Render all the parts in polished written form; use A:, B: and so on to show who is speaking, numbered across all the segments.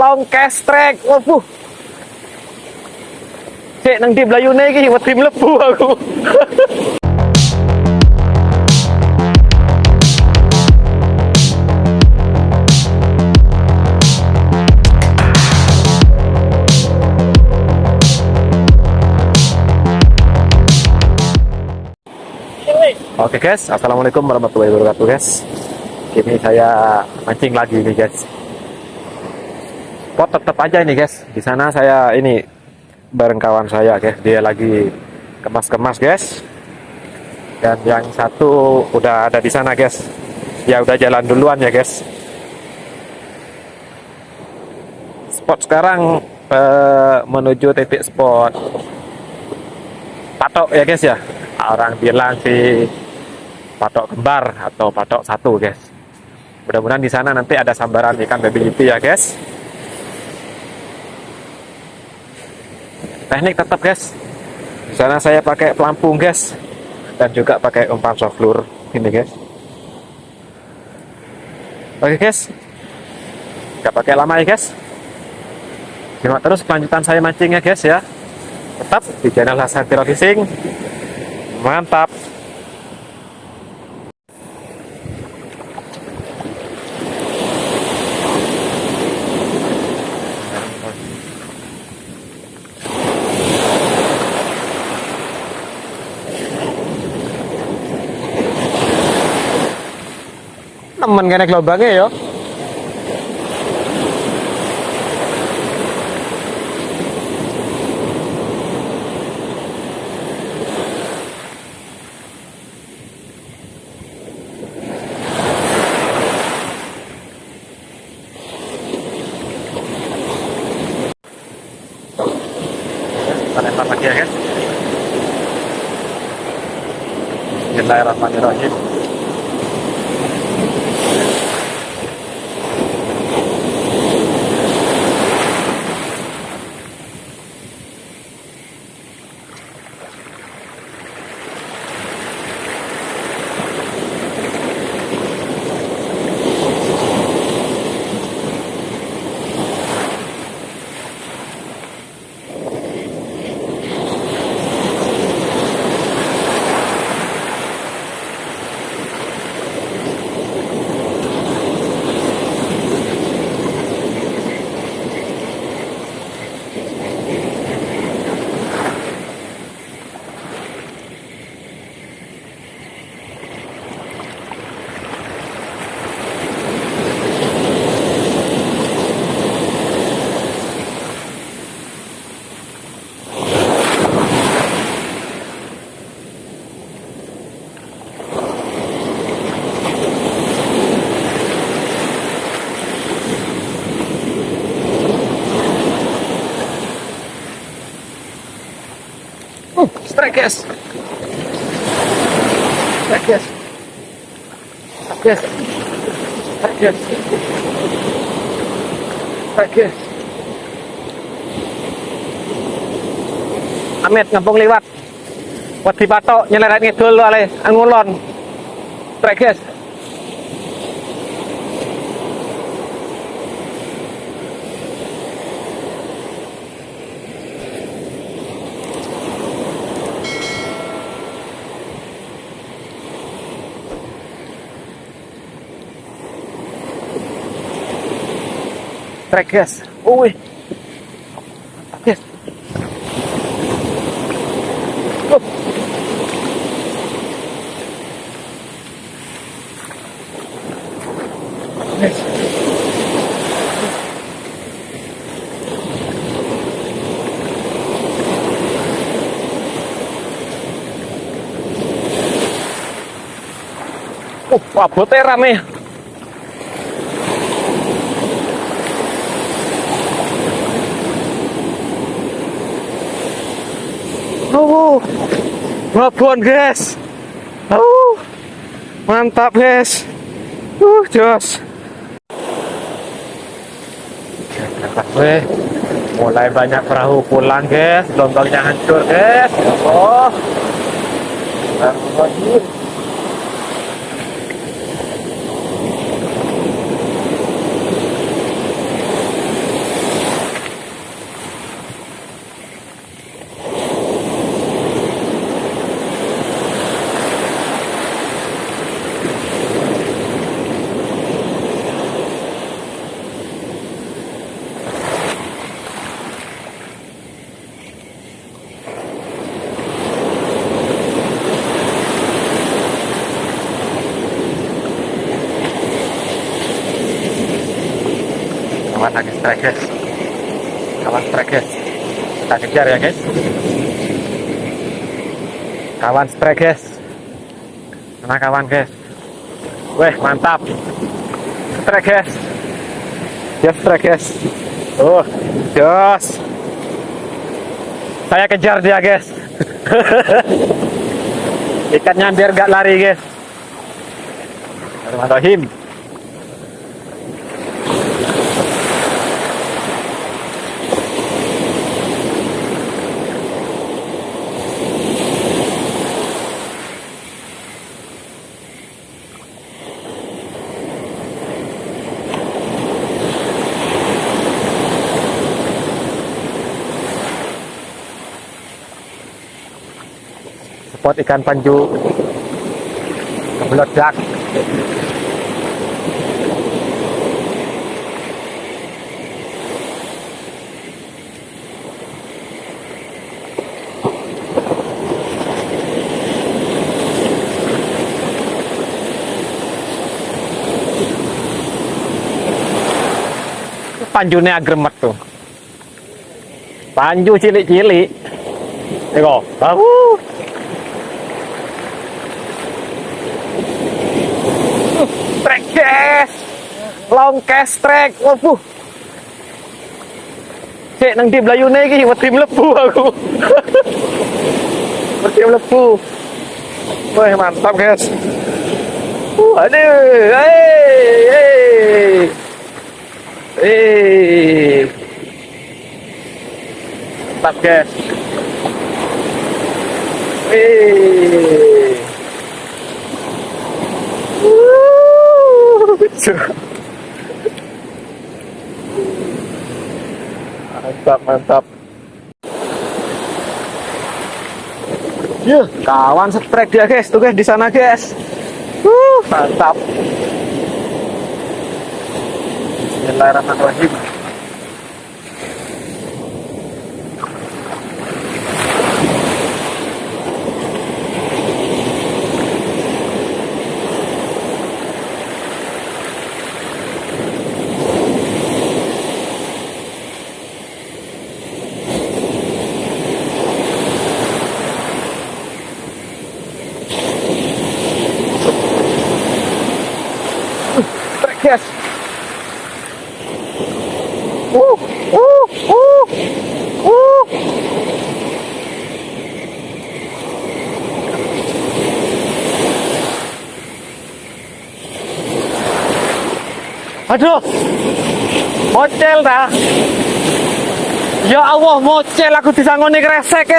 A: long cast track. Waduh. Cek nang di Belayune iki wedi mlebu aku. Oke guys, assalamualaikum warahmatullahi wabarakatuh guys. Kini saya mancing lagi nih guys. Spot tetap aja ini guys. Di sana saya ini bareng kawan saya guys. Dia lagi kemas-kemas guys. Dan yang satu udah ada di sana guys. Ya udah jalan duluan ya guys. Spot sekarang menuju titik spot patok ya guys ya. Orang bilang sih patok kembar atau patok satu guys. Mudah-mudahan di sana nanti ada sambaran ikan baby lipi ya guys. Teknik tetap guys. Di sana saya pakai pelampung guys dan juga pakai umpan soft lure ini guys. Oke guys, nggak pakai lama ya guys. Simak terus kelanjutan saya mancing ya guys ya. Tetap di channel Hasan Tiro Fishing. Mantap. Temen kena gelobangnya yo. Kita lempar lagi ya guys. Bismillahirrahmanirrahim. Strike guys. Strike guys. Strike guys. Strike guys. Strike guys. Amit ngapung liwat. Wedi patok nyeleret ngidul ale ngulon. Strike guys. Trek guys, wih, guys, abotnya rame. Babon guys. Mantap guys. Jos. Mulai banyak perahu pulang guys. Gelombangnya hancur guys. Oh. Kawan lagi strike guys. Kawan strike guys. Kita kejar ya guys. Kawan strike guys. Mana kawan guys? Weh mantap. Strike guys. Yes strike guys. Oh, jos. Saya kejar dia guys. Ikannya biar gak lari guys. Bismillahirrahmanirrahim. Spot ikan panju meledak. Panjunya agremet tuh. Panju cilik-cilik. Ego, tahu. Trek guys. Long cast trek. Waduh. Cek nang di belayune iki wedi mlebu aku. Wedi mlebu. Wah, mantap guys. Aduh. Mantap guys. Mantap, mantap. Kawan strike dia guys, tuh guys di sana guys. Mantap. Bismillahirrahmanirrahim. Yes. Uh. Aduh. Mocel dah. Ya Allah, mocel aku disangoni kresek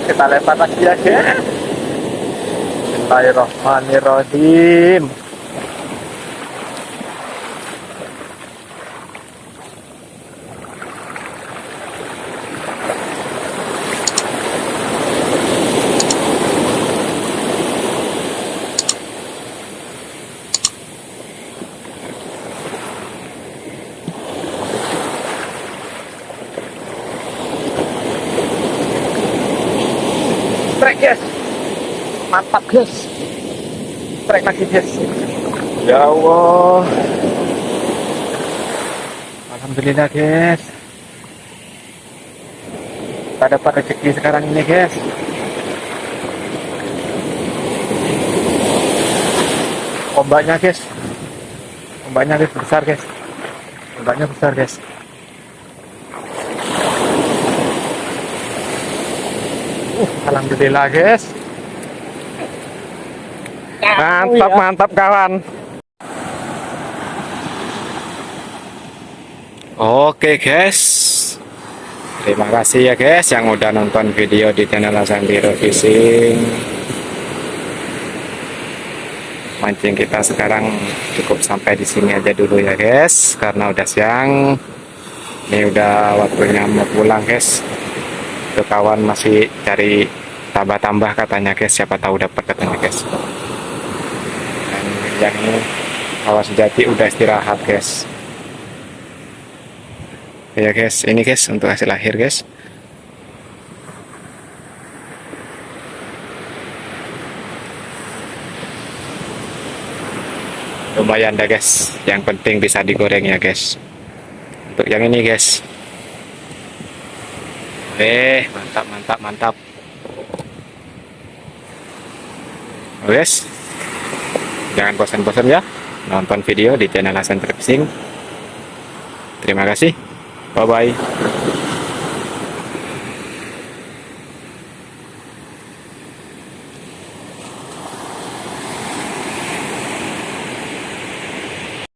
A: kita lempar lagi ya guys. Bismillahirrahmanirrahim. Trek guys. Mantap guys. Trek lagi guys. Ya Allah. Alhamdulillah guys. Kita dapat rezeki sekarang ini guys. Ombaknya guys. Ombaknya guys besar guys. Ombaknya besar guys. Alhamdulillah guys. Mantap, mantap kawan. Oke guys, terima kasih ya guys yang udah nonton video di channel Sandiro Fishing. Mancing kita sekarang cukup sampai di sini aja dulu ya guys, karena udah siang. Ini udah waktunya mau pulang guys. Tuh kawan masih cari tambah-tambah katanya guys, siapa tahu dapat katanya guys. Dan yang ini kawan sejati udah istirahat guys. Ya guys, ini guys untuk hasil akhir guys. lumayan dah guys, yang penting bisa digoreng ya guys. Untuk yang ini guys, mantap mantap mantap. Guys, jangan bosan-bosan ya nonton video di channel Hasan Trip Fishing. Terima kasih, bye bye.